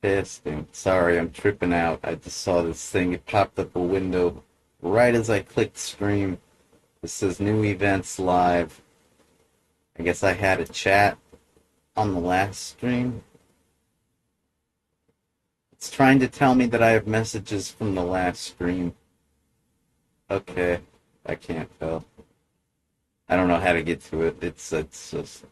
Testing. Sorry, I'm tripping out. I just saw this thing. It popped up a window right as I clicked stream. It says new events live. I guess I had a chat on the last stream. It's trying to tell me that I have messages from the last stream. Okay, I can't tell. I don't know how to get to it. It's just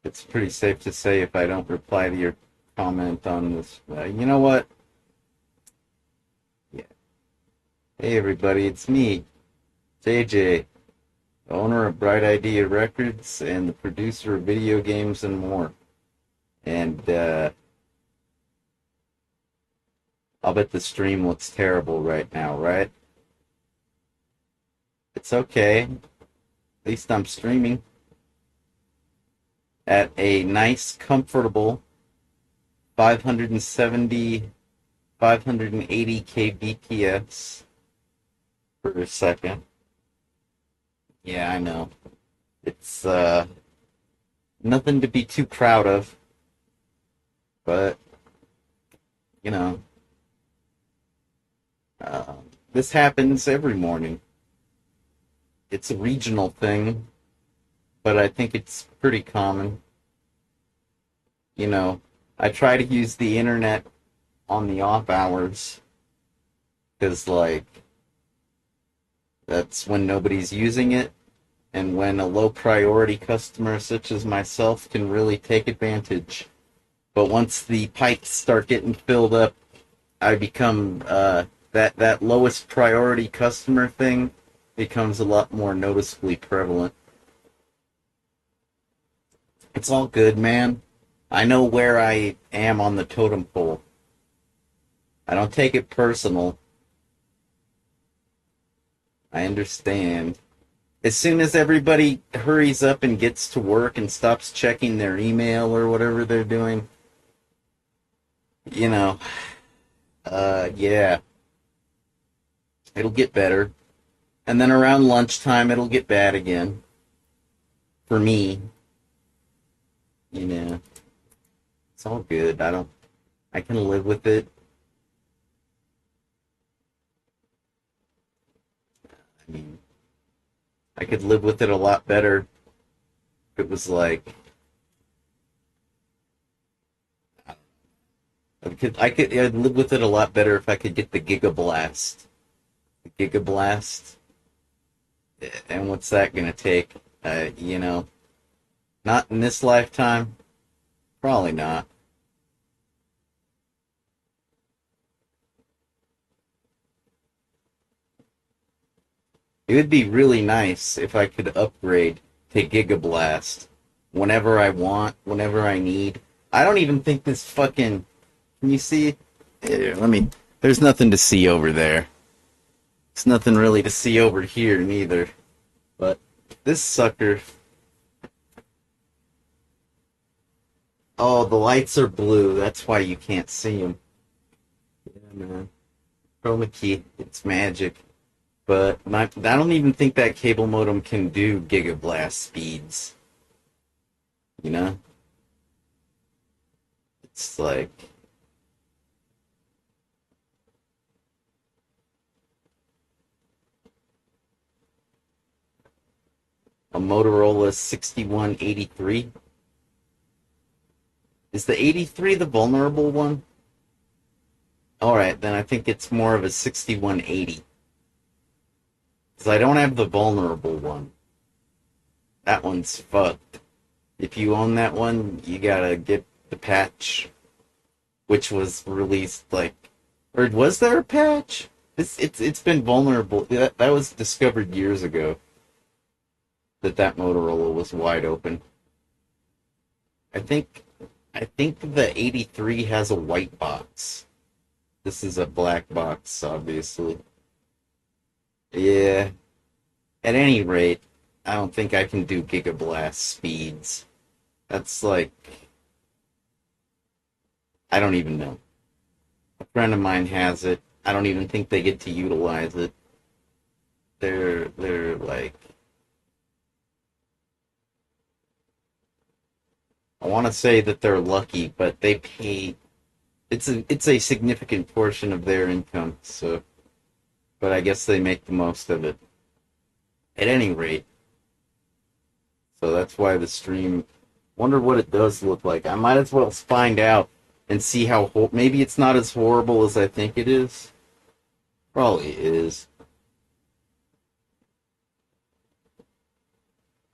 it's pretty safe to say if I don't reply to your comment on this. You know what? Yeah. Hey everybody, it's me, JJ, owner of Bright Idea Records and the producer of video games and more. And I'll bet the stream looks terrible right now, right? It's okay. At least I'm streaming at a nice, comfortable 570, 580 kbps per second. Yeah, I know. It's nothing to be too proud of, but you know, uh, this happens every morning. It's a regional thing, but I think it's pretty common. You know, I try to use the internet on the off hours because, like, that's when nobody's using it and when a low priority customer such as myself can really take advantage. But once the pipes start getting filled up, I become that lowest priority customer thing becomes a lot more noticeably prevalent. It's all good, man. I know where I am on the totem pole. I don't take it personal. I understand. As soon as everybody hurries up and gets to work and stops checking their email or whatever they're doing, you know, yeah, it'll get better. And then around lunchtime, it'll get bad again. For me, you know, it's all good. I can live with it. I mean, I could live with it a lot better if it was like, I'd live with it a lot better if I could get the Gigablast. The Gigablast. And what's that gonna take? You know, not in this lifetime. Probably not. It would be really nice if I could upgrade to Gigablast whenever I want, whenever I need. I don't even think this fucking. Can you see? Here, let me. There's nothing to see over there. There's nothing really to see over here neither. But this sucker. Oh, the lights are blue. That's why you can't see them. Yeah, man. Chroma key. It's magic. But I don't even think that cable modem can do gigablast speeds. You know? It's like a Motorola 6183. Is the 83 the vulnerable one? Alright, then I think it's more of a 6180. Because I don't have the vulnerable one. That one's fucked. If you own that one, you gotta get the patch, which was released like, or was there a patch? It's been vulnerable. That was discovered years ago. That Motorola was wide open. I think I think the 83 has a white box. This is a black box, obviously. Yeah. At any rate, I don't think I can do gigablast speeds. That's like I don't even know. A friend of mine has it. I don't even think they get to utilize it. They're like want to say that they're lucky, but they pay. It's a significant portion of their income. So, but I guess they make the most of it. At any rate, so that's why the stream. Wonder what it does look like. I might as well find out and see how. Maybe it's not as horrible as I think it is. Probably is.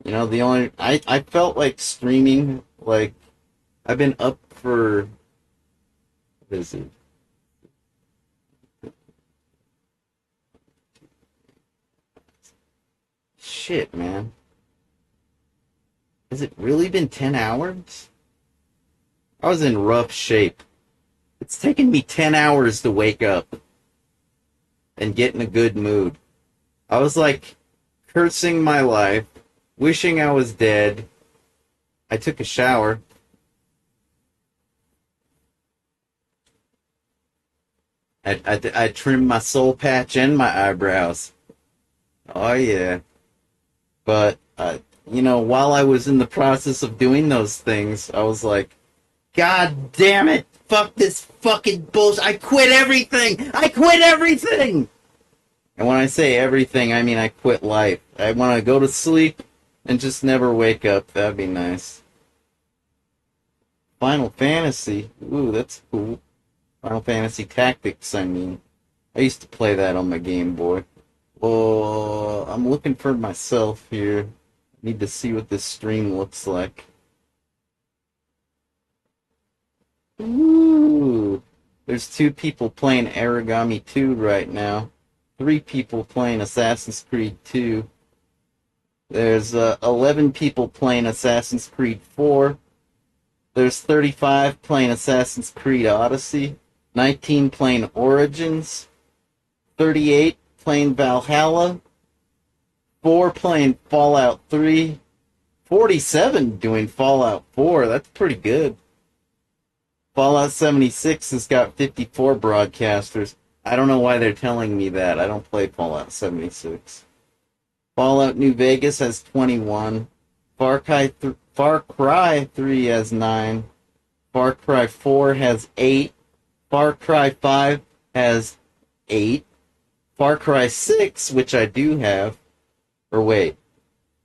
You know, the only I felt like streaming, like I've been up for what is it? Shit, man. Has it really been 10 hours? I was in rough shape. It's taken me 10 hours to wake up and get in a good mood. I was like cursing my life, wishing I was dead. I took a shower. I trimmed my soul patch and my eyebrows. Oh yeah. But while I was in the process of doing those things, I was like, God damn it! Fuck this fucking bullshit! I quit everything! I quit everything! And when I say everything, I mean I quit life. I want to go to sleep and just never wake up. That'd be nice. Final Fantasy. Ooh, that's cool. Final Fantasy Tactics, I mean. I used to play that on my Game Boy. Well, I'm looking for myself here. Need to see what this stream looks like. Ooh. There's 2 people playing Origami 2 right now. 3 people playing Assassin's Creed 2. There's 11 people playing Assassin's Creed 4. There's 35 playing Assassin's Creed Odyssey. 19 playing Origins. 38 playing Valhalla. 4 playing Fallout 3. 47 doing Fallout 4. That's pretty good. Fallout 76 has got 54 broadcasters. I don't know why they're telling me that. I don't play Fallout 76. Fallout New Vegas has 21. Far Cry 3 has 9. Far Cry 4 has 8. Far Cry 5 has 8. Far Cry 6, which I do have. Or wait.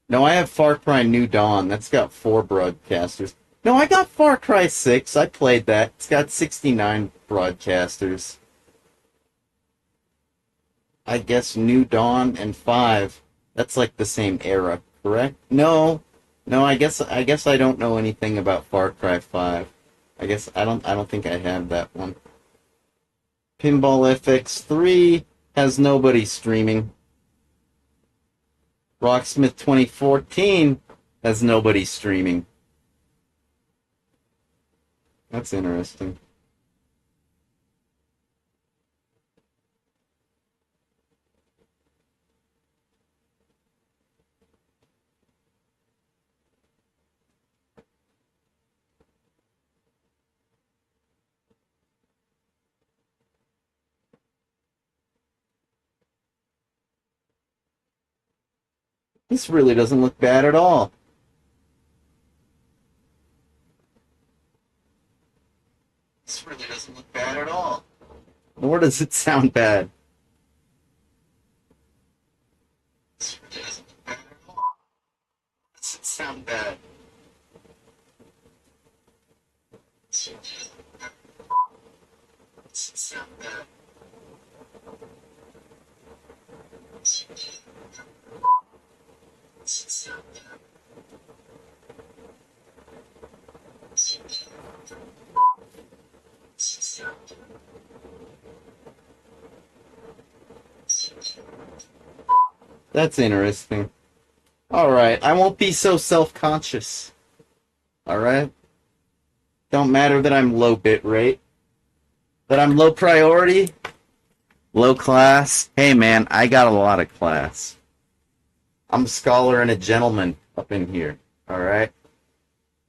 No, I have Far Cry New Dawn. That's got 4 broadcasters. No, I got Far Cry 6. I played that. It's got 69 broadcasters. I guess New Dawn and 5. That's like the same era, correct? No. No, I guess I don't know anything about Far Cry 5. I guess I don't think I have that one. Pinball FX3 has nobody streaming. Rocksmith 2014 has nobody streaming. That's interesting. This really doesn't look bad at all. This really doesn't look bad at all. Nor does it sound bad. This really doesn't look bad at all. Does it sound bad? This really doesn't look bad at all. Does it sound bad? This really doesn't look bad at all. Does it sound bad? This really doesn't look bad at all. Does it sound bad? That's interesting. Alright, I won't be so self-conscious. Alright? Don't matter that I'm low bit rate. That I'm low priority. Low class. Hey man, I got a lot of class. I'm a scholar and a gentleman up in here. Alright?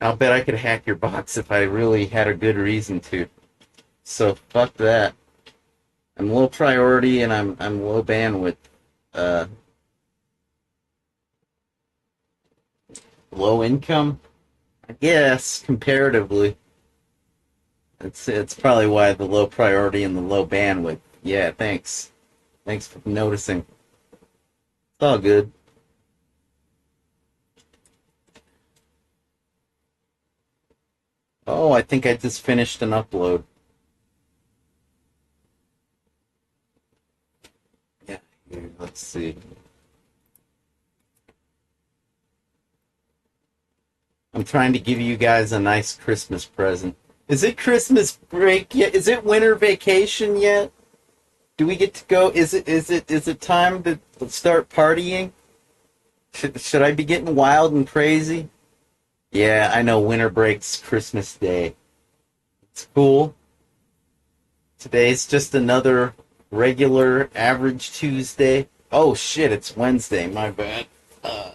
I'll bet I could hack your box if I really had a good reason to. So fuck that. I'm low priority and I'm low bandwidth. Low income? Yes, comparatively. It's probably why the low priority and the low bandwidth. Yeah, thanks. Thanks for noticing. It's all good. Oh, I think I just finished an upload. Yeah, here, let's see. I'm trying to give you guys a nice Christmas present. Is it Christmas break yet? Is it winter vacation yet? Do we get to go? Is it time to start partying? Should I be getting wild and crazy? Yeah, I know winter break's Christmas Day. It's cool. Today's just another regular average Tuesday. Oh shit, it's Wednesday, my bad. Uh,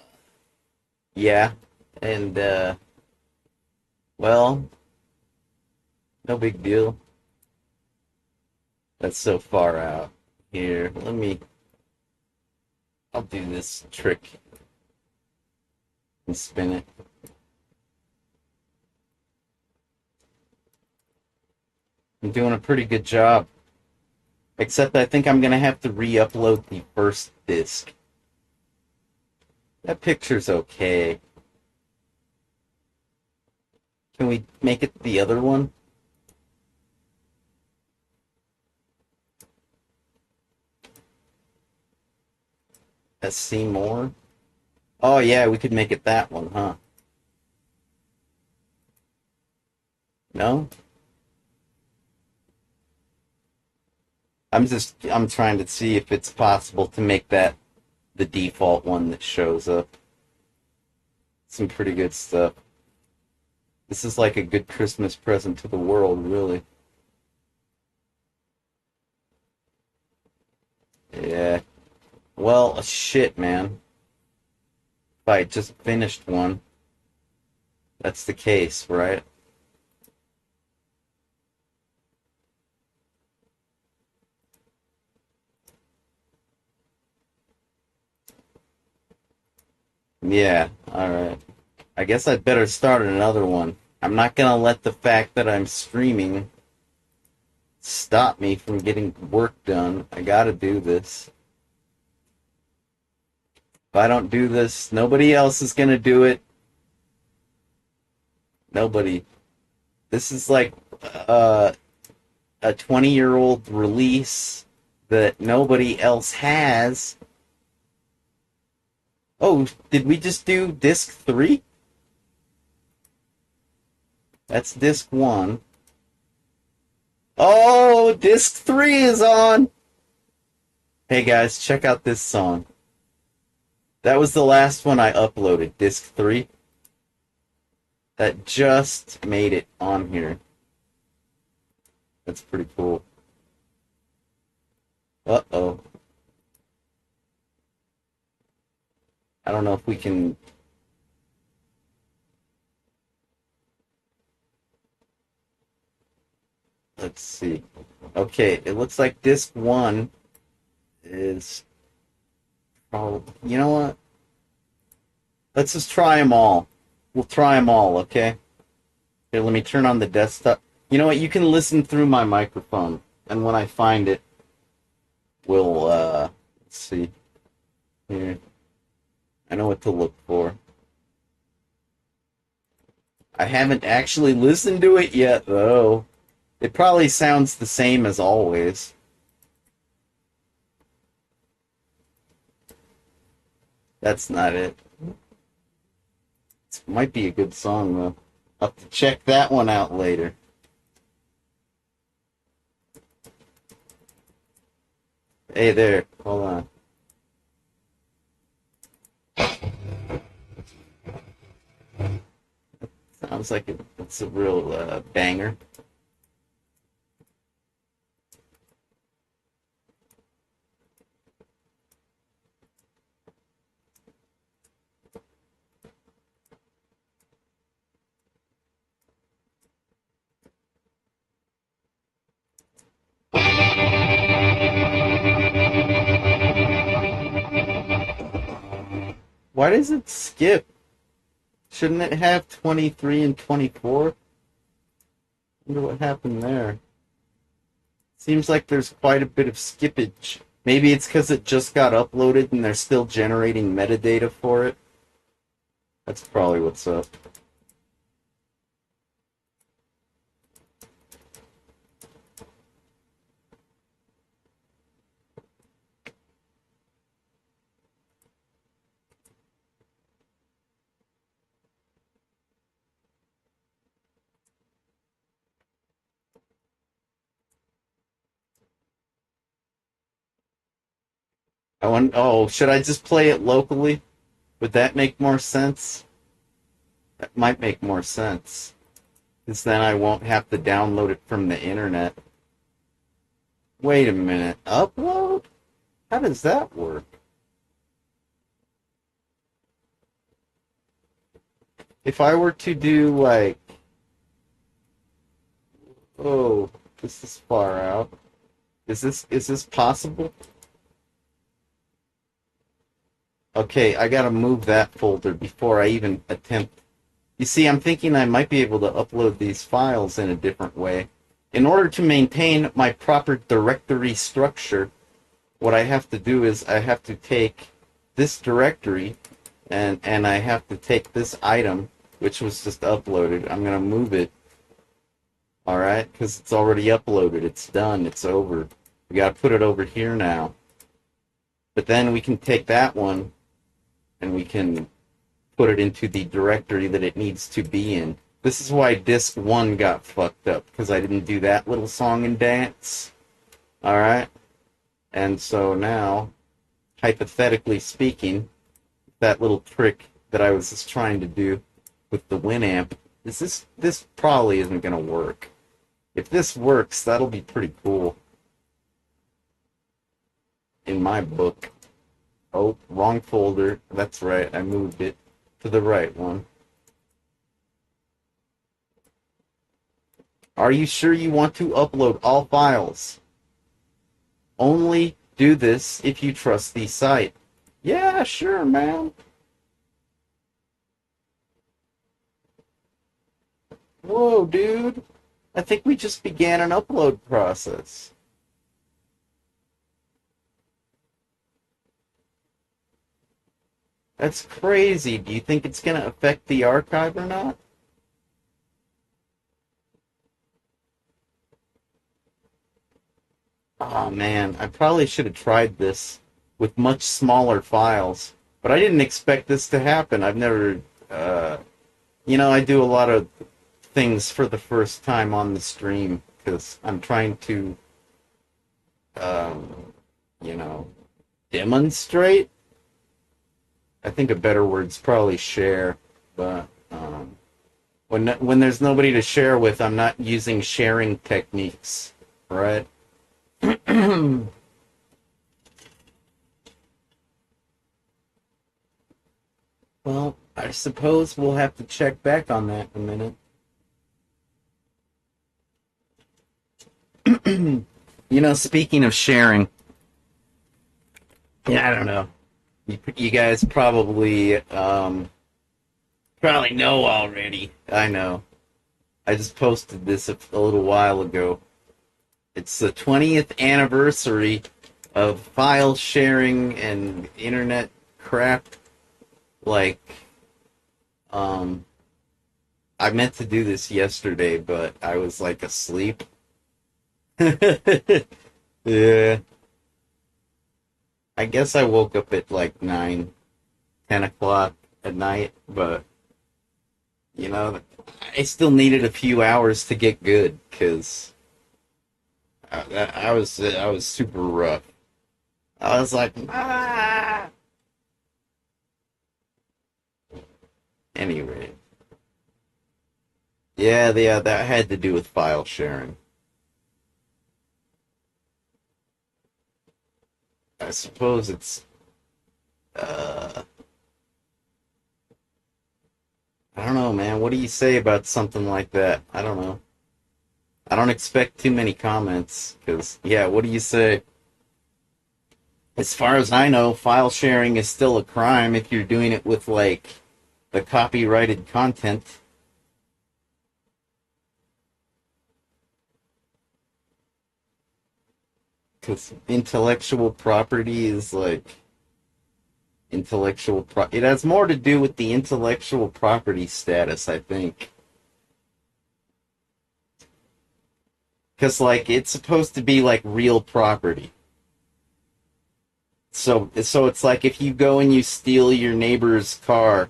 yeah, and well, no big deal. That's so far out. Here, I'll do this trick and spin it. I'm doing a pretty good job. Except I think I'm gonna have to re-upload the first disc. That picture's okay. Can we make it the other one? Let's see more. Oh yeah, we could make it that one, huh? No? I'm trying to see if it's possible to make that the default one that shows up. Some pretty good stuff. This is like a good Christmas present to the world, really. Yeah. Well, shit, man. If I just finished one, that's the case, right? Yeah, alright. I guess I'd better start another one. I'm not gonna let the fact that I'm streaming stop me from getting work done. I gotta do this. If I don't do this, nobody else is gonna do it. Nobody. This is like uh, a 20-year-old release that nobody else has. Oh, did we just do disc 3? That's disc 1. Oh, disc 3 is on! Hey guys, check out this song. That was the last one I uploaded, disc 3. That just made it on here. That's pretty cool. Uh-oh. I don't know if we can... Let's see. Okay, it looks like disc 1 is... probably... You know what? Let's just try them all. We'll try them all, okay? Here, let me turn on the desktop. You know what? You can listen through my microphone. And when I find it, we'll, let's see. Here. I know what to look for. I haven't actually listened to it yet, though. It probably sounds the same as always. That's not it. It might be a good song, though. I'll have to check that one out later. Hey there, hold on. Sounds like it's a real banger. Why does it skip? Shouldn't it have 23 and 24? Wonder what happened there. Seems like there's quite a bit of skippage. Maybe it's because it just got uploaded and they're still generating metadata for it. That's probably what's up. Oh, should I just play it locally? Would that make more sense? That might make more sense. Because then I won't have to download it from the internet. Wait a minute. Upload? How does that work? If I were to do like... Oh, this is far out. Is this possible? Okay, I gotta move that folder before I even attempt. You see, I'm thinking I might be able to upload these files in a different way. In order to maintain my proper directory structure, what I have to do is I have to take this directory and I have to take this item, which was just uploaded. I'm gonna move it, alright, because it's already uploaded. It's done. It's over. We gotta put it over here now. But then we can take that one and we can put it into the directory that it needs to be in. This is why disc 1 got fucked up, because I didn't do that little song and dance. Alright? And so now, hypothetically speaking, that little trick that I was just trying to do with the Winamp, this probably isn't going to work. If this works, that'll be pretty cool. In my book. Oh, wrong folder. That's right, I moved it to the right one. Are you sure you want to upload all files? Only do this if you trust the site. Yeah, sure, man. Whoa, dude. I think we just began an upload process. That's crazy. Do you think it's going to affect the archive or not? Oh man, I probably should have tried this with much smaller files. But I didn't expect this to happen. I've never, I do a lot of things for the first time on the stream because I'm trying to, um, you know, demonstrate. I think a better word's probably share, but when there's nobody to share with, I'm not using sharing techniques, right? Well, I suppose we'll have to check back on that in a minute. Speaking of sharing, yeah, I don't know. You guys probably know already. I know. I just posted this a little while ago. It's the 20th anniversary of file sharing and internet crap. Like, I meant to do this yesterday, but I was like asleep. Yeah. I guess I woke up at like 9, 10 o'clock at night, but I still needed a few hours to get good because I was super rough. I was like, ah. Anyway, yeah, that had to do with file sharing. I suppose it's uh I don't know, man. What do you say about something like that? I don't know. I don't expect too many comments because, yeah, what do you say? As far as I know, file sharing is still a crime if you're doing it with, like, the copyrighted content. Because intellectual property is like it has more to do with the intellectual property status, I think. Because like it's supposed to be like real property. So it's like if you go and you steal your neighbor's car,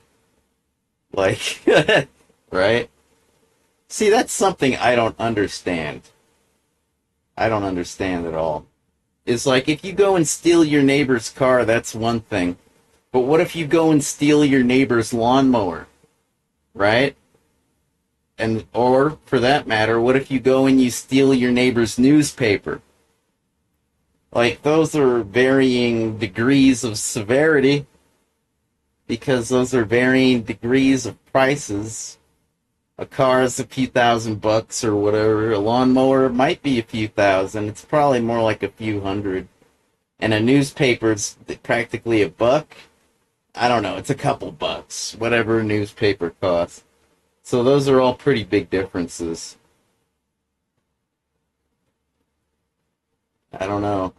like right? See, that's something I don't understand. I don't understand at all. It's like if you go and steal your neighbor's car, that's one thing. But what if you go and steal your neighbor's lawnmower, right? And or for that matter, what if you go and you steal your neighbor's newspaper? Like those are varying degrees of severity because those are varying degrees of prices. A car is a few $1,000 or whatever. A lawnmower might be a few thousand. It's probably more like a few hundred. And a newspaper's practically a buck. I don't know. It's a couple bucks, whatever a newspaper costs. So those are all pretty big differences. I don't know.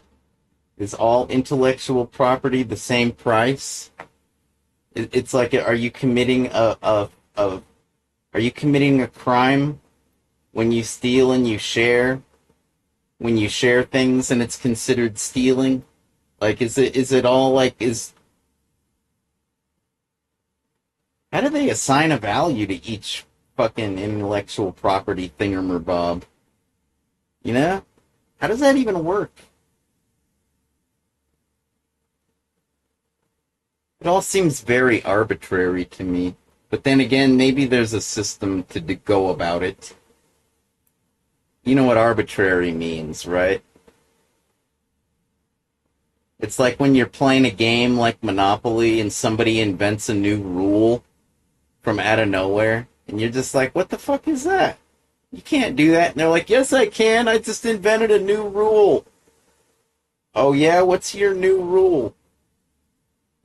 Is all intellectual property the same price? It's like, are you committing a are you committing a crime when you steal and you share? When you share things and it's considered stealing? Like, is it all like, how do they assign a value to each fucking intellectual property thingammerbob? You know? How does that even work? It all seems very arbitrary to me. But then again, maybe there's a system to go about it. You know what arbitrary means, right? It's like when you're playing a game like Monopoly and somebody invents a new rule from out of nowhere, and you're just like, what the fuck is that? You can't do that. And they're like, yes, I can. I just invented a new rule. Oh, yeah? What's your new rule?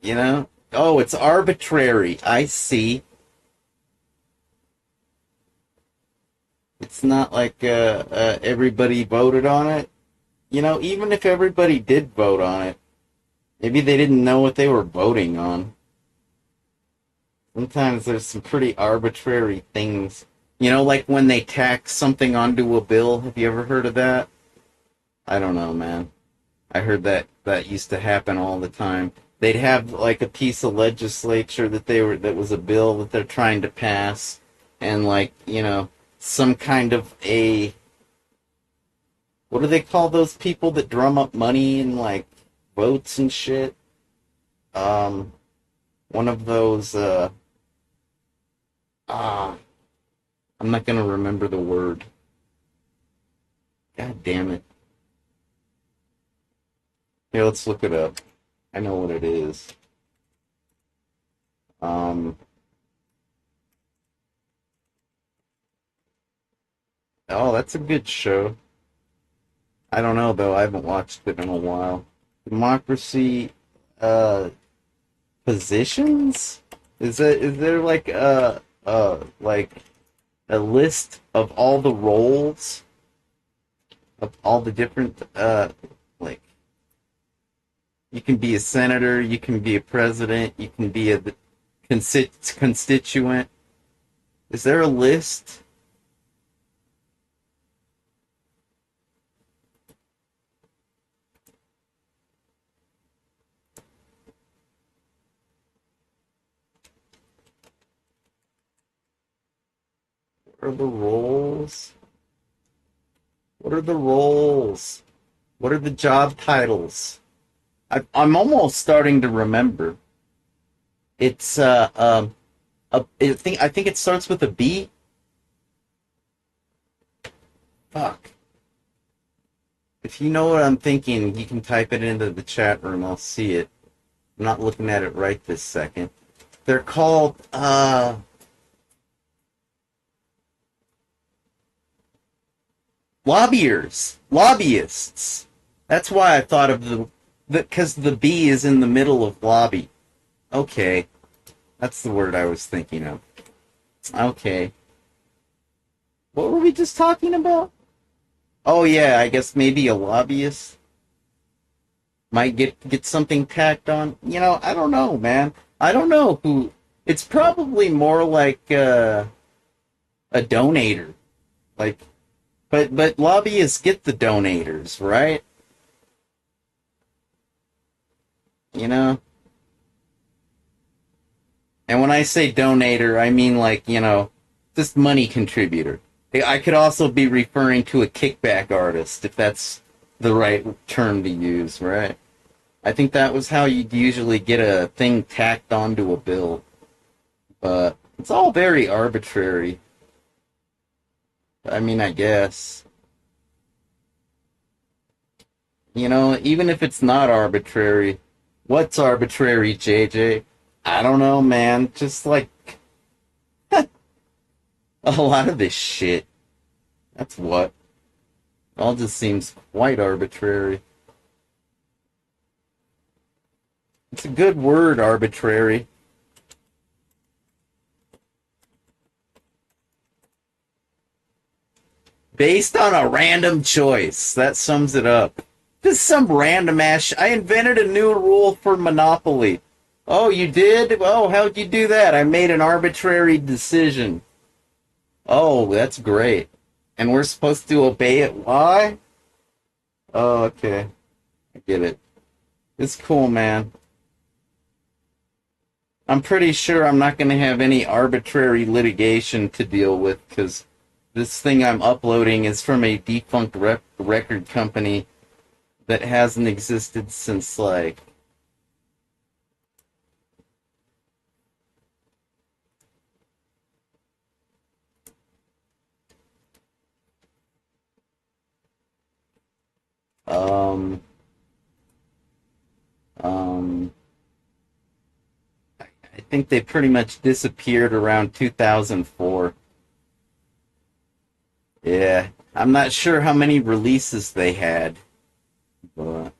You know? Oh, it's arbitrary. I see. It's not like everybody voted on it. You know, even if everybody did vote on it, maybe they didn't know what they were voting on. Sometimes there's some pretty arbitrary things. You know, like when they tax something onto a bill. Have you ever heard of that? I don't know, man. I heard that used to happen all the time. They'd have like a piece of legislature that was a bill that they're trying to pass, and like, you know, some kind of what do they call those people that drum up money and like votes and shit? One of those I'm not gonna remember the word. God damn it. Here, let's look it up. I know what it is. Oh, that's a good show. I don't know though. I haven't watched it in a while. Democracy positions? Is there like a list of all the roles of all the different like you can be a senator, you can be a president, you can be a constituent. Is there a list? What are the roles? What are the roles? What are the job titles? I'm almost starting to remember. It's I think it starts with a B. Fuck. If you know what I'm thinking, you can type it into the chat room. I'll see it. I'm not looking at it right this second. They're called lobbyists. That's why I thought of because the B is in the middle of lobby. Okay. That's the word I was thinking of. Okay. What were we just talking about? Oh yeah, I guess maybe a lobbyist might get something tacked on. You know, I don't know, man. I don't know who. It's probably more like a donator. Like, but lobbyists get the donators, right? You know. And when I say donator, I mean like, just money contributor. I could also be referring to a kickback artist, if that's the right term to use, right? I think that was how you'd usually get a thing tacked onto a bill. But it's all very arbitrary. I mean, I guess. Even if it's not arbitrary, what's arbitrary, JJ? I don't know, man. Just like a lot of this shit. That's what. It all just seems quite arbitrary. It's a good word, arbitrary. Based on a random choice. That sums it up. Just some random ass. I invented a new rule for Monopoly. Oh, you did? Oh, how'd you do that? I made an arbitrary decision. Oh, that's great. And we're supposed to obey it. Why? Oh, okay. I get it. It's cool, man. I'm pretty sure I'm not going to have any arbitrary litigation to deal with because this thing I'm uploading is from a defunct record company that hasn't existed since like um um I think they pretty much disappeared around 2004. Yeah, I'm not sure how many releases they had, but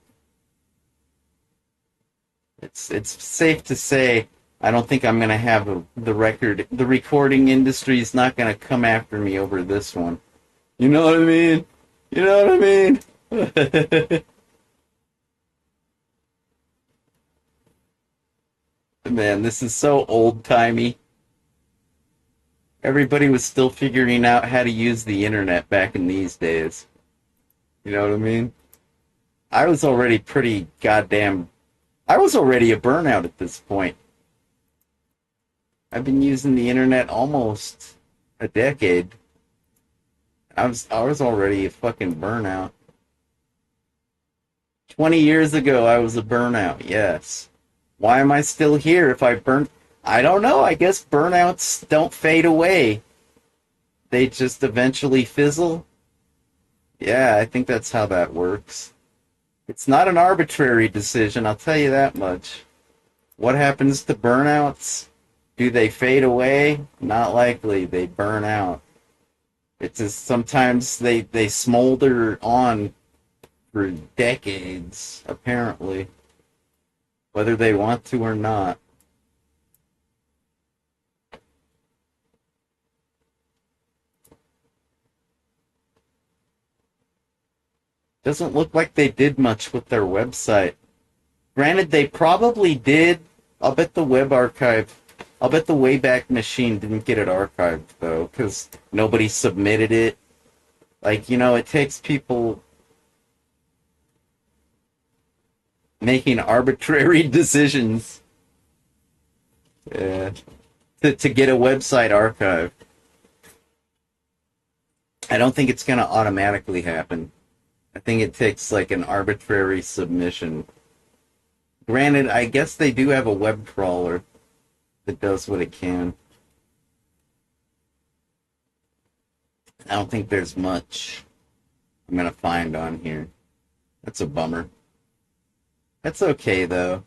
it's safe to say I don't think I'm gonna have the record. The recording industry is not gonna come after me over this one. You know what I mean? You know what I mean? Man, this is so old timey. Everybody was still figuring out how to use the internet back in these days. You know what I mean? I was already pretty goddamn. I was already a burnout at this point. I've been using the internet almost a decade. I was already a fucking burnout. 20 years ago I was a burnout, yes. Why am I still here if I burnt I don't know, I guess burnouts don't fade away. They just eventually fizzle. Yeah, I think that's how that works. It's not an arbitrary decision, I'll tell you that much. What happens to burnouts? Do they fade away? Not likely. They burn out. It's just sometimes they smolder on for decades, apparently, whether they want to or not. Doesn't look like they did much with their website. Granted, they probably did. I'll bet the web archive, I'll bet the Wayback Machine didn't get it archived, though, because nobody submitted it. Like, it takes people making arbitrary decisions uh, to get a website archived. I don't think it's going to automatically happen. I think it takes like an arbitrary submission. Granted, I guess they do have a web crawler that does what it can. I don't think there's much I'm going to find on here. That's a bummer. That's okay, though.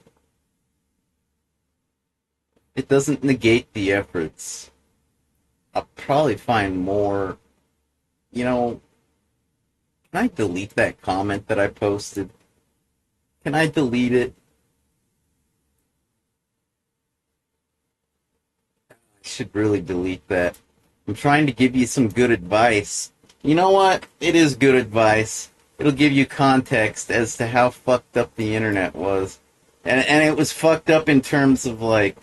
It doesn't negate the efforts. I'll probably find more. Can I delete that comment that I posted? Can I delete it? Should really delete that. I'm trying to give you some good advice. You know what? It is good advice. It'll give you context as to how fucked up the internet was. And it was fucked up in terms of, like,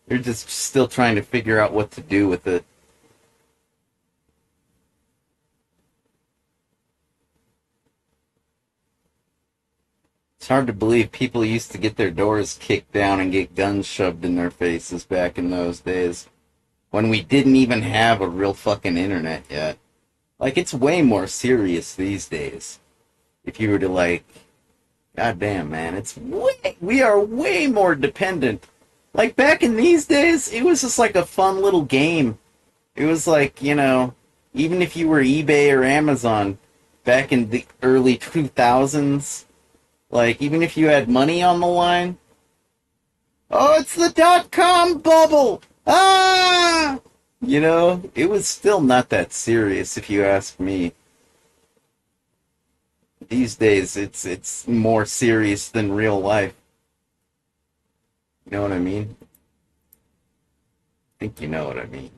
they're just still trying to figure out what to do with it. It's hard to believe people used to get their doors kicked down and get guns shoved in their faces back in those days. When we didn't even have a real fucking internet yet. Like, it's way more serious these days. If you were to, like, goddamn, man, we are way more dependent. Like, back in these days, it was just like a fun little game. It was like, you know, even if you were eBay or Amazon back in the early 2000s, like, even if you had money on the line, oh, it's the dot-com bubble! Ah! You know, it was still not that serious, if you ask me. These days, it's more serious than real life. You know what I mean? I think you know what I mean.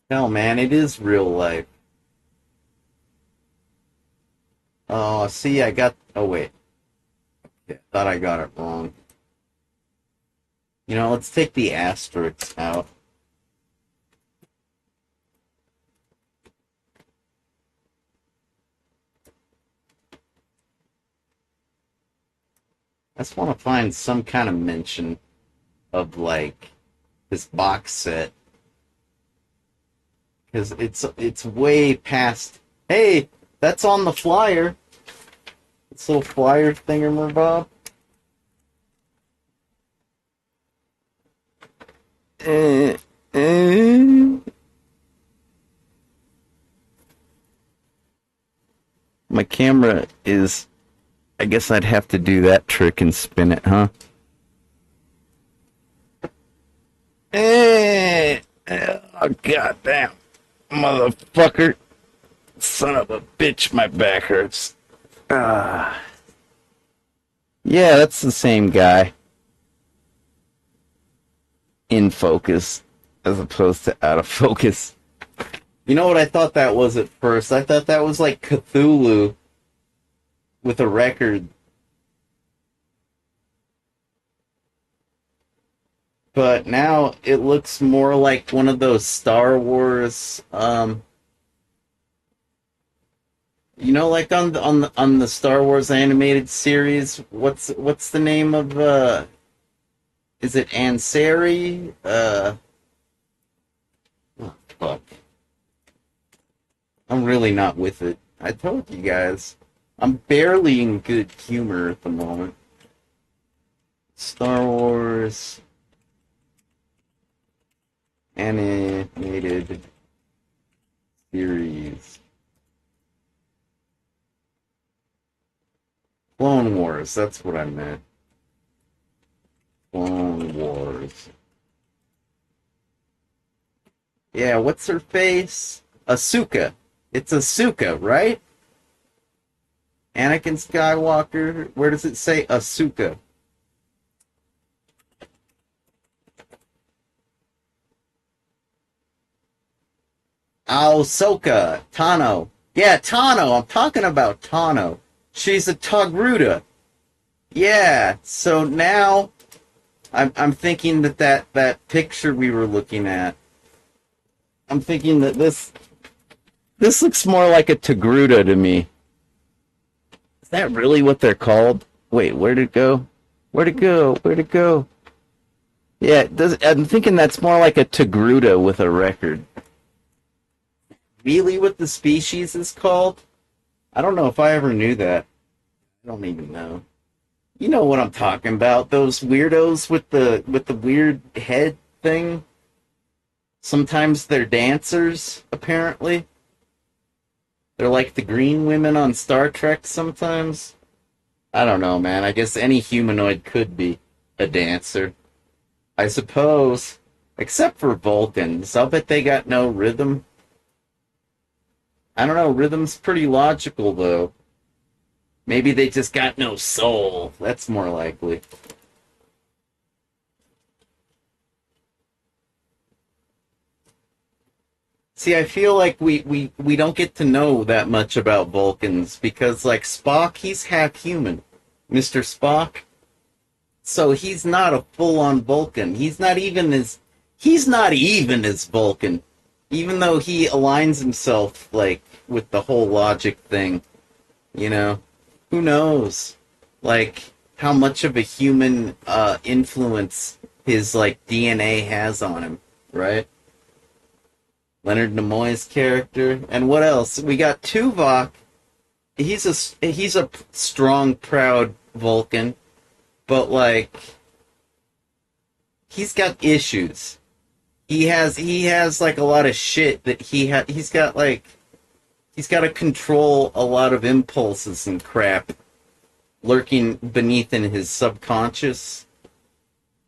Hell, man, it is real life. Oh, see, I got... Oh, wait. Yeah, thought I got it wrong. You know, let's take the asterisks out. I just want to find some kind of mention of, like, this box set. Because it's way past... Hey, that's on the flyer. This little flyer thingamabob. My camera is... I guess I'd have to do that trick and spin it, huh? Oh, goddamn. Motherfucker. Son of a bitch, my back hurts. Yeah, that's the same guy. In focus, as opposed to out of focus. You know what I thought that was at first? I thought that was like Cthulhu with a record. But now it looks more like one of those Star Wars, you know, like on the Star Wars animated series. What's the name of is it Ansari? Oh, fuck. I'm really not with it. I told you guys. I'm barely in good humor at the moment. Star Wars animated series. Clone Wars, that's what I meant. Clone Wars. Yeah, what's her face? Ahsoka. It's Ahsoka, right? Anakin Skywalker. Where does it say Ahsoka? Ahsoka. Tano. Yeah, Tano. I'm talking about Tano. She's a Togruta. Yeah, so now I'm thinking that picture we were looking at, I'm thinking that this looks more like a Togruta to me. Is that really what they're called? Wait, where'd it go? Where'd it go? Where'd it go? Yeah, I'm thinking that's more like a Togruta with a record. Really what the species is called? I don't know if I ever knew that. I don't even know. You know what I'm talking about? Those weirdos with the weird head thing. Sometimes they're dancers, apparently. They're like the green women on Star Trek sometimes. I don't know, man. I guess any humanoid could be a dancer. I suppose. Except for Vulcans. I'll bet they got no rhythm. I don't know, rhythm's pretty logical, though. Maybe they just got no soul. That's more likely. See, I feel like we don't get to know that much about Vulcans because, like, Spock, he's half human. Mr. Spock. So he's not a full-on Vulcan. He's not even as Vulcan. Even though he aligns himself, like, with the whole logic thing, you know? Who knows? Like, how much of a human influence his, like, DNA has on him, right? Leonard Nimoy's character. And what else? We got Tuvok. He's a strong, proud Vulcan, but like he's got issues. He has like a lot of shit that he's got to control a lot of impulses and crap lurking beneath in his subconscious.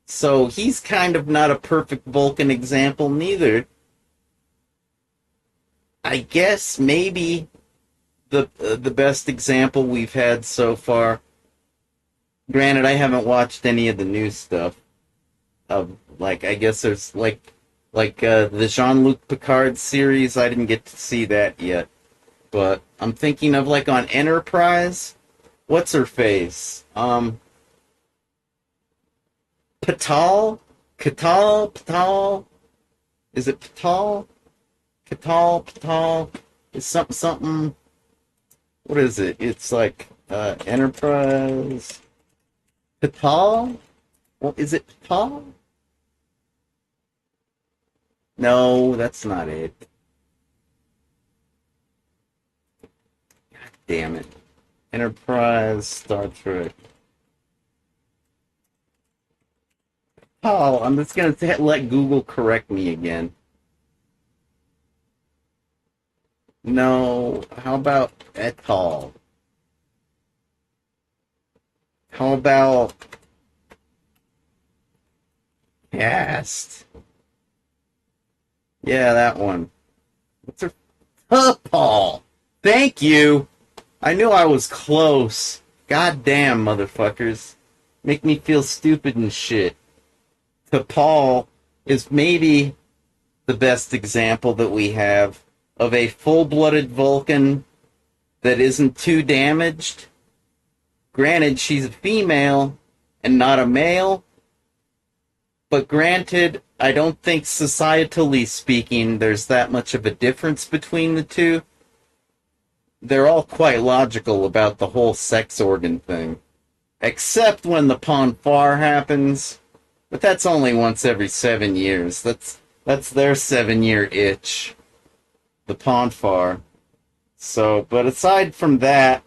So he's kind of not a perfect Vulcan example neither. I guess maybe the best example we've had so far. Granted, I haven't watched any of the new stuff. Of like, I guess there's the Jean-Luc Picard series. I didn't get to see that yet, but I'm thinking of like on Enterprise. What's her face? Patal, Patal. Is it Patal? Patal. It's something. What is it? It's like Enterprise. Patal? Well, is it Patal? No, that's not it. God damn it. Enterprise, Star Trek. Oh, I'm just gonna let Google correct me again. No, how about Etal? How about Cast? Yeah, that one. What's her? Paul. Thank you. I knew I was close. God damn, motherfuckers. Make me feel stupid and shit. T'Pol is maybe the best example that we have of a full-blooded Vulcan that isn't too damaged. Granted, she's a female and not a male, but granted, I don't think societally speaking there's that much of a difference between the two. They're all quite logical about the whole sex organ thing. Except when the Pon farr happens, but that's only once every 7 years. That's their 7-year itch. The Pon farr. So, but aside from that,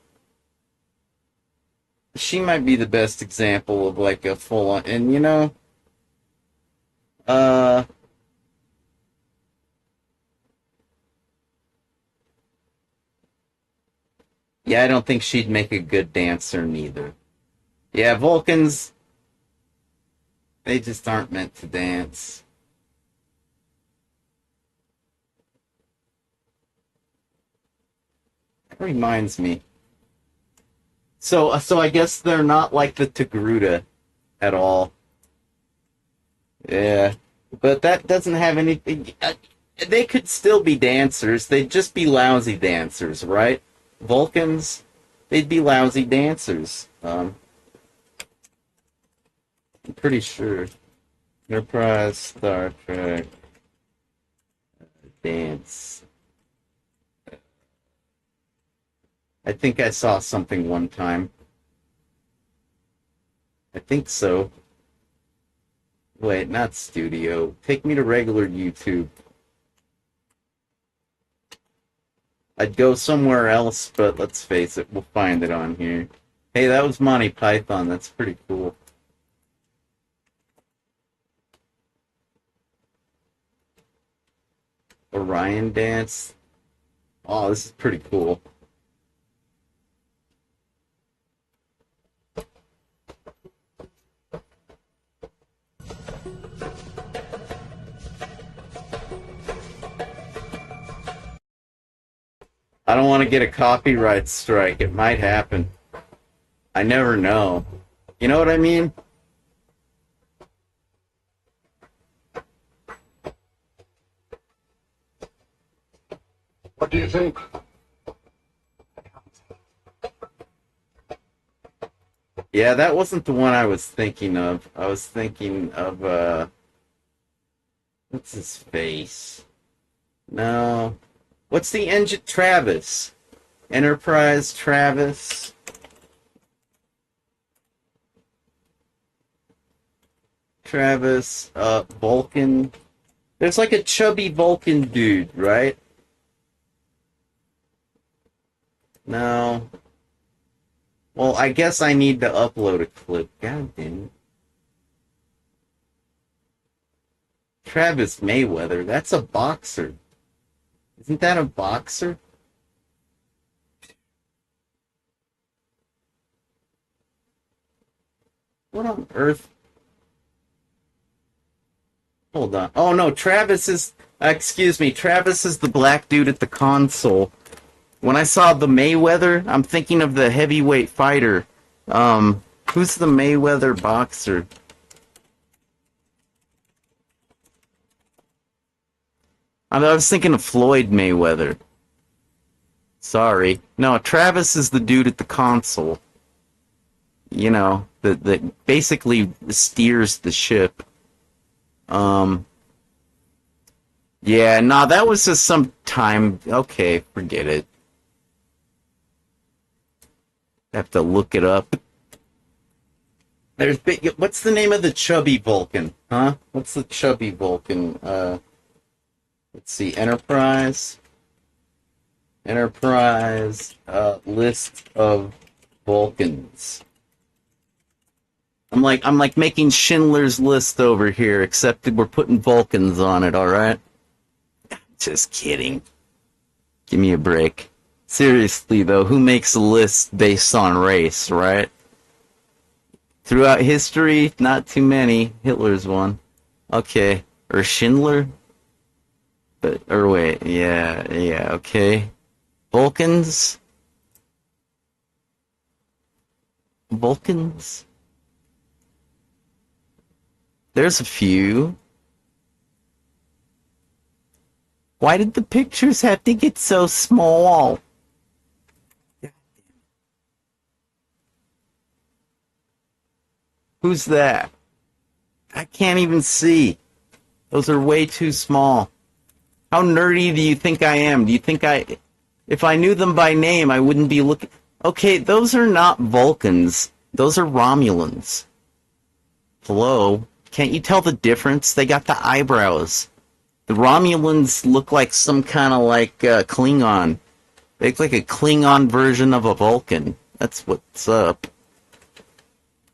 she might be the best example of like a full on, and you know, uh, yeah, I don't think she'd make a good dancer neither. Yeah, Vulcans, they just aren't meant to dance. That reminds me. So I guess they're not like the Togruta at all. Yeah, but that doesn't have anything. They could still be dancers. They'd just be lousy dancers, right? Vulcans, they'd be lousy dancers. I'm pretty sure. Enterprise, Star Trek, dance. I think I saw something one time. I think so. Wait, not studio. Take me to regular YouTube. I'd go somewhere else, but let's face it, we'll find it on here. Hey, that was Monty Python. That's pretty cool. Orion Dance. Oh, this is pretty cool. I don't want to get a copyright strike. It might happen. I never know. You know what I mean? What do you think? Yeah, that wasn't the one I was thinking of. I was thinking of, what's his face? No. What's the engine? Travis. Enterprise Travis. Travis, Vulcan. There's like a chubby Vulcan dude, right? No. Well, I guess I need to upload a clip. God damn it. Travis Mayweather, that's a boxer. Isn't that a boxer? What on earth? Hold on. Oh no, Travis is. Excuse me, Travis is the black dude at the console. When I saw the Mayweather, I'm thinking of the heavyweight fighter. Who's the Mayweather boxer? I was thinking of Floyd Mayweather. Sorry. No, Travis is the dude at the console. You know, that basically steers the ship. Yeah, nah, that was just some time. Okay, forget it. Have to look it up. There's big. What's the name of the chubby Vulcan? Huh? What's the chubby Vulcan? Let's see. Enterprise. Enterprise. List of Vulcans. I'm like making Schindler's List over here, except that we're putting Vulcans on it. All right. Just kidding. Give me a break. Seriously though, who makes a list based on race, right? Throughout history, not too many. Hitler's one. Okay. Or Schindler? But, or wait, yeah, okay. Vulcans? Vulcans? There's a few. Why did the pictures have to get so small? Who's that? I can't even see. Those are way too small. How nerdy do you think I am? Do you think if I knew them by name, I wouldn't be looking. Okay, those are not Vulcans. Those are Romulans. Hello? Can't you tell the difference? They got the eyebrows. The Romulans look like some kind of like Klingon. They look like a Klingon version of a Vulcan. That's what's up.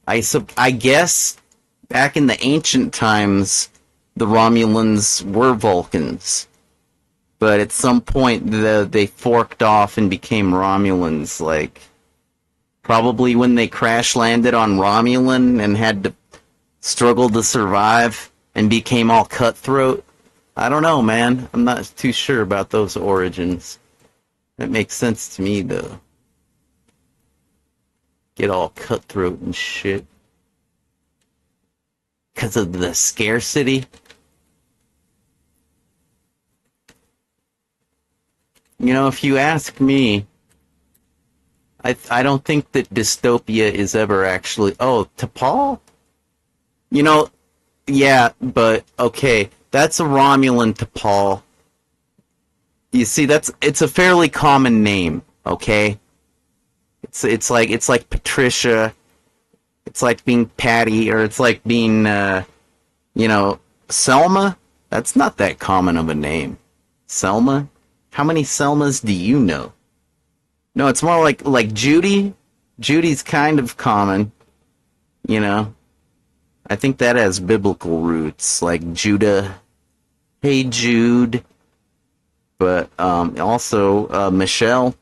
I guess back in the ancient times, the Romulans were Vulcans. But at some point, they forked off and became Romulans, like, probably when they crash landed on Romulan and had to struggle to survive and became all cutthroat. I don't know, man. I'm not too sure about those origins. That makes sense to me, though. Get all cutthroat and shit. Because of the scarcity. You know, if you ask me, I don't think that dystopia is ever actually... Oh, T'Pol? You know, yeah, but, okay, that's a Romulan T'Pol. You see, it's a fairly common name, okay? It's like Patricia, it's like being Patty, or it's like being, you know, Selma? That's not that common of a name. Selma? How many Selmas do you know? No, it's more like Judy. Judy's kind of common, you know. I think that has biblical roots, like Judah. Hey Jude. But also Michelle.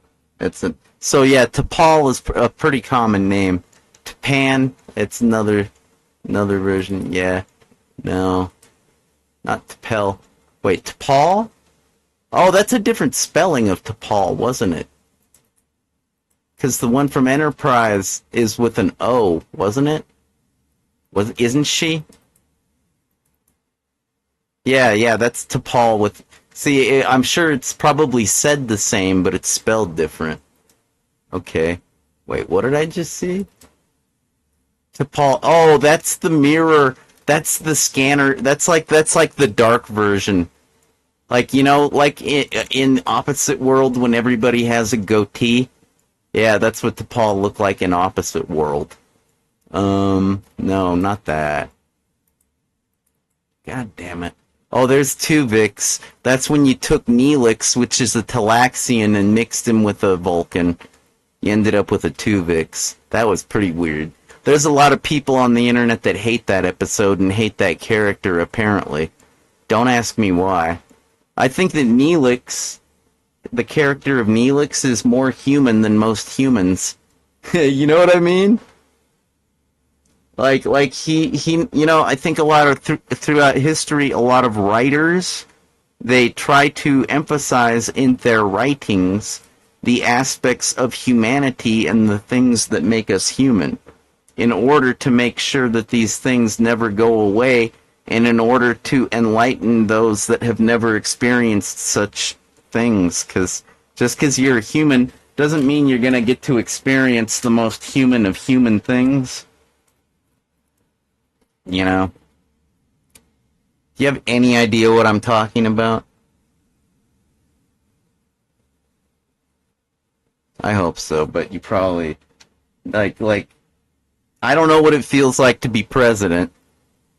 So yeah, T'Pol is a pretty common name. T'Pan, it's another version. Yeah, no, not T'Pel. Wait, T'Pol? Oh, that's a different spelling of T'Pol, wasn't it? Because the one from Enterprise is with an O, wasn't it? Isn't she? Yeah, that's T'Pol with... See, I'm sure it's probably said the same, but it's spelled different. Okay. Wait, what did I just see? T'Pol... Oh, that's the mirror. That's the scanner. That's like the dark version. Like, you know, like in Opposite World when everybody has a goatee? Yeah, that's what T'Pol looked like in Opposite World. No, not that. God damn it. Oh, there's Tuvix. That's when you took Neelix, which is a Talaxian, and mixed him with a Vulcan. You ended up with a Tuvix. That was pretty weird. There's a lot of people on the internet that hate that episode and hate that character, apparently. Don't ask me why. I think that Neelix, the character of Neelix, is more human than most humans. You know what I mean? Like he, you know, I think a lot of throughout history, a lot of writers, they try to emphasize in their writings the aspects of humanity and the things that make us human, in order to make sure that these things never go away, and in order to enlighten those that have never experienced such things. Because just because you're a human doesn't mean you're going to get to experience the most human of human things. You know? Do you have any idea what I'm talking about? I hope so, but you probably... Like, I don't know what it feels like to be president,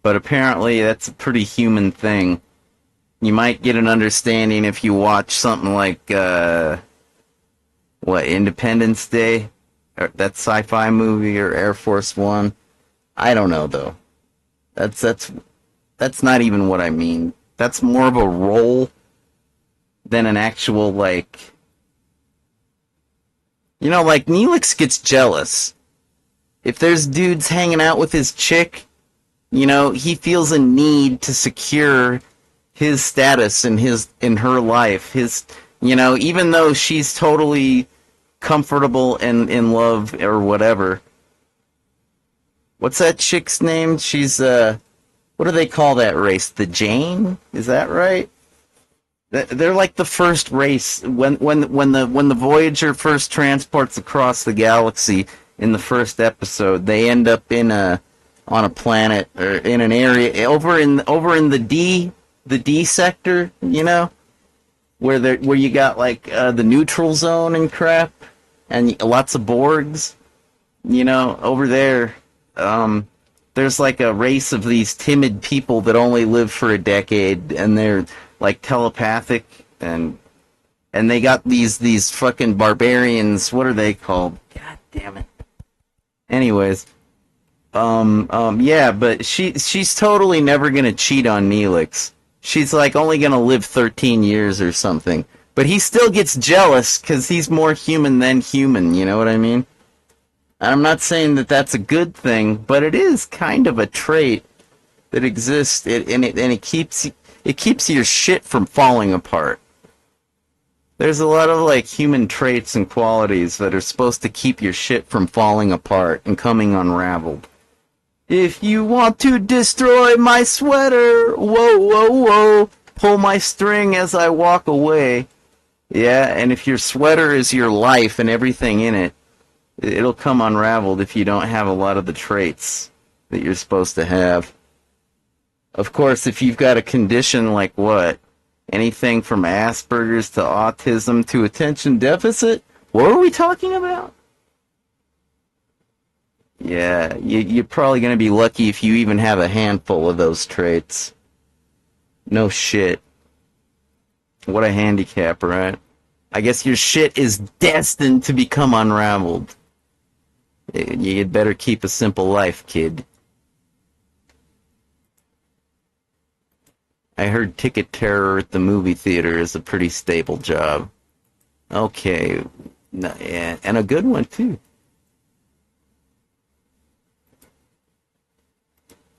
but apparently that's a pretty human thing. You might get an understanding if you watch something like, Independence Day? Or that sci-fi movie, or Air Force One? I don't know, though. That's not even what I mean. That's more of a role than an actual, like... You know, like, Neelix gets jealous. If there's dudes hanging out with his chick, you know, he feels a need to secure his status in her life. His, you know, even though she's totally comfortable and in love or whatever. What's that chick's name? She's, what do they call that race? The Jane? Is that right? They're like the first race. When the Voyager first transports across the galaxy in the first episode, they end up on a planet, or in an area over in the D sector, you know, where you got like the neutral zone and crap, and lots of Borgs, you know, over there. There's like a race of these timid people that only live for a decade, and they're like telepathic, and they got these fucking barbarians. What are they called? God damn it. Anyways, yeah, but she's totally never gonna cheat on Neelix. She's like only gonna live 13 years or something. But he still gets jealous because he's more human than human. You know what I mean? I'm not saying that that's a good thing, but it is kind of a trait that exists, and it keeps your shit from falling apart. There's a lot of like human traits and qualities that are supposed to keep your shit from falling apart and coming unraveled. If you want to destroy my sweater, whoa, whoa, whoa, pull my string as I walk away. Yeah, and if your sweater is your life and everything in it, it'll come unraveled if you don't have a lot of the traits that you're supposed to have. Of course, if you've got a condition like what? Anything from Asperger's to autism to attention deficit? What are we talking about? Yeah, you're probably going to be lucky if you even have a handful of those traits. No shit. What a handicap, right? I guess your shit is destined to become unraveled. You'd better keep a simple life, kid. I heard ticket terror at the movie theater is a pretty stable job. Okay. And a good one, too.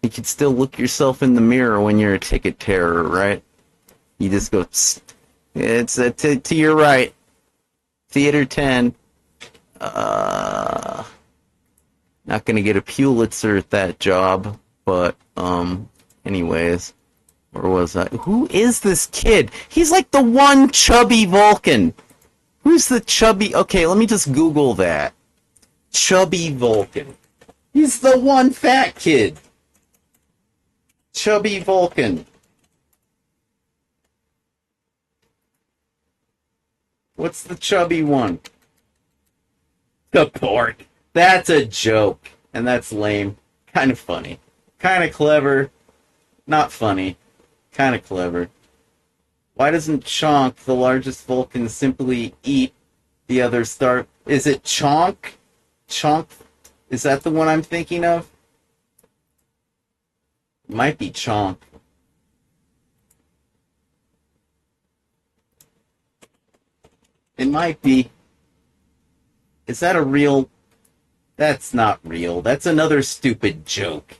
You can still look yourself in the mirror when you're a ticket terror, right? You just go, it's to your right. Theater 10. Uh, Not gonna get a Pulitzer at that job, but anyways, where was I? Who is this kid? He's like the one chubby Vulcan. Who's the chubby? Okay, let me just Google that. Chubby Vulcan. He's the one fat kid. Chubby Vulcan. What's the chubby one? The pork. That's a joke. And that's lame. Kind of funny. Kind of clever. Not funny. Kind of clever. Why doesn't Chonk, the largest Vulcan, simply eat the other star? Is it Chonk? Chonk? Is that the one I'm thinking of? Might be Chonk. It might be. Is that a real... That's not real. That's another stupid joke.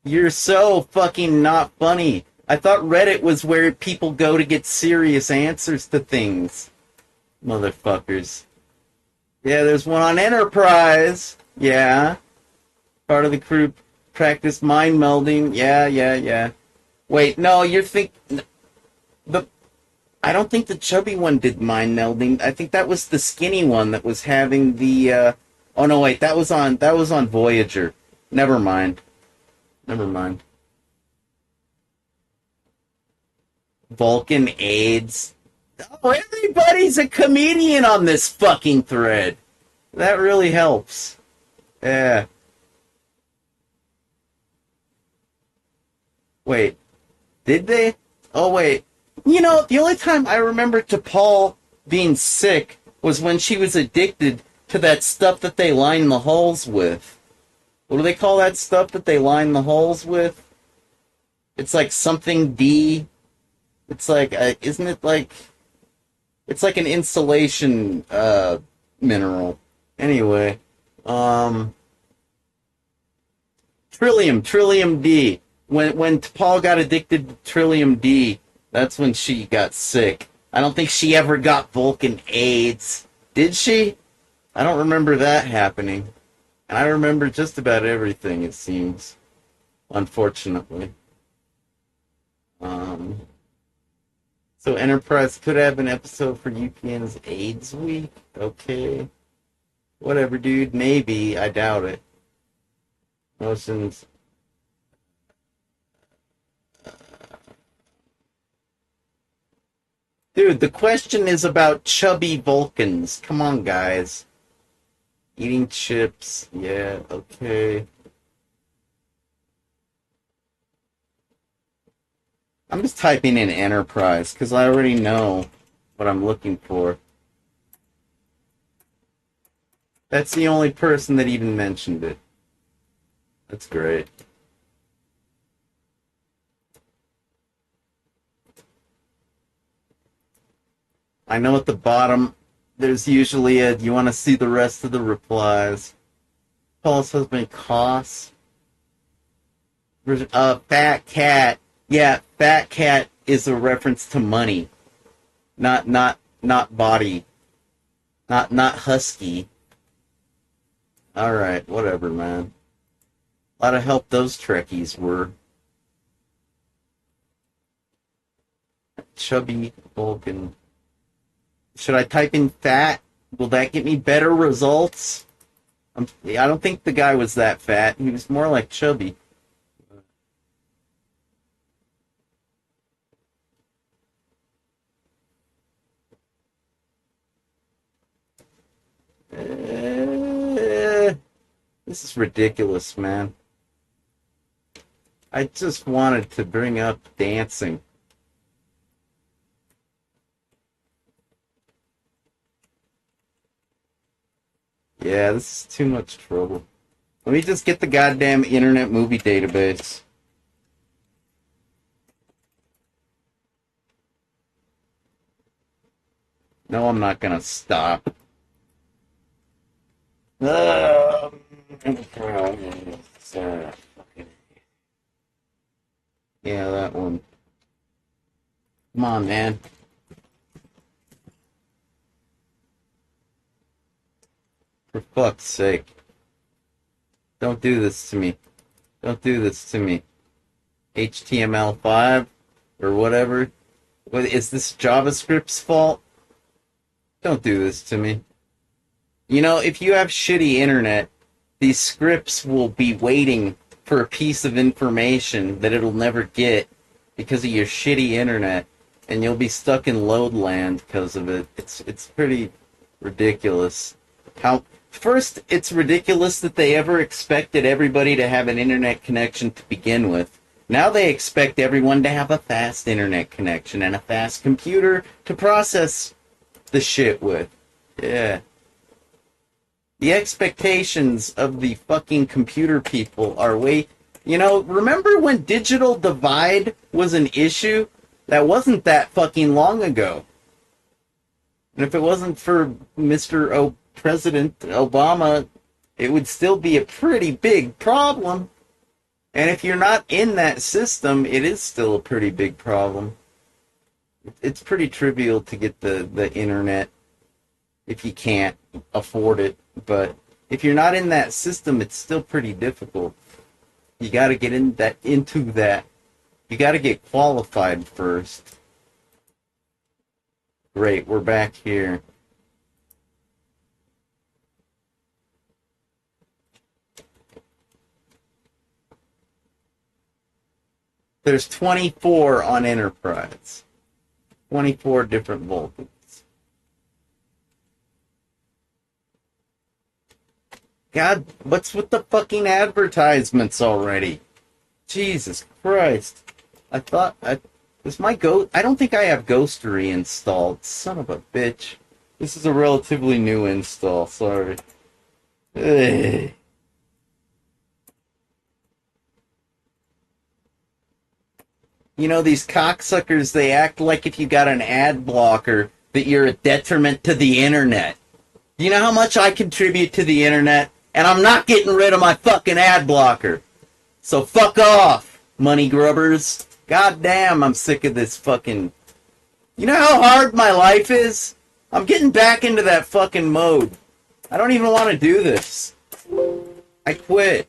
You're so fucking not funny. I thought Reddit was where people go to get serious answers to things. Motherfuckers. Yeah, there's one on Enterprise. Yeah. Part of the crew practiced mind melding. Yeah. Wait, no, you're thinking... I don't think the chubby one did mind melding. I think that was the skinny one that was having the, Oh no, wait, that was on Voyager. Never mind. Vulcan AIDS. Oh, everybody's a comedian on this fucking thread. That really helps. Yeah. Wait, did they? Oh, wait. You know, the only time I remember T'Pol being sick was when she was addicted to that stuff that they line the hulls with. What do they call that stuff that they line the hulls with? It's like something D. It's like, isn't it like... It's like an insulation, mineral. Anyway, Trillium D. When T'Pol got addicted to Trillium D, that's when she got sick. I don't think she ever got Vulcan AIDS. Did she? I don't remember that happening. And I remember just about everything, it seems. Unfortunately. So Enterprise could have an episode for UPN's AIDS week? Okay. Whatever, dude. Maybe. I doubt it. Motions. Dude, the question is about chubby Vulcans. Come on, guys. Eating chips. Yeah, okay. I'm just typing in Enterprise, because I already know what I'm looking for. That's the only person that even mentioned it. That's great. I know at the bottom, there's usually a, you want to see the rest of the replies. Paul's husband, Koss. Fat Cat. Yeah, Fat Cat is a reference to money. Not body. Not husky. Alright, whatever, man. A lot of help those Trekkies were. Chubby Vulcan. Should I type in fat? Will that get me better results? I don't think the guy was that fat. He was more like chubby. This is ridiculous, man. I just wanted to bring up dancing. Yeah, this is too much trouble. Let me just get the goddamn Internet Movie Database. No, I'm not gonna stop. Yeah, that one. Come on, man. Fuck's sake. Don't do this to me. Don't do this to me. HTML5 or whatever. What, is this JavaScript's fault? Don't do this to me. You know, if you have shitty internet, these scripts will be waiting for a piece of information that it'll never get because of your shitty internet, and you'll be stuck in load land because of it. It's pretty ridiculous. First, it's ridiculous that they ever expected everybody to have an internet connection to begin with. Now they expect everyone to have a fast internet connection and a fast computer to process the shit with. Yeah. The expectations of the fucking computer people are way... You know, remember when digital divide was an issue? That wasn't that fucking long ago. And if it wasn't for President Obama, it would still be a pretty big problem. And if you're not in that system, it is still a pretty big problem. It's pretty trivial to get the internet if you can't afford it. But if you're not in that system, it's still pretty difficult. You got to get into that. You got to get qualified first. Great, we're back here. There's 24 on Enterprise. 24 different voltages. God, what's with the fucking advertisements already? Jesus Christ. I don't think I have Ghostery installed. Son of a bitch. This is a relatively new install, sorry. Ugh. You know, these cocksuckers, they act like if you got an ad blocker that you're a detriment to the internet. You know how much I contribute to the internet? And I'm not getting rid of my fucking ad blocker. So fuck off, money grubbers. God damn, I'm sick of this fucking... You know how hard my life is? I'm getting back into that fucking mode. I don't even want to do this. I quit.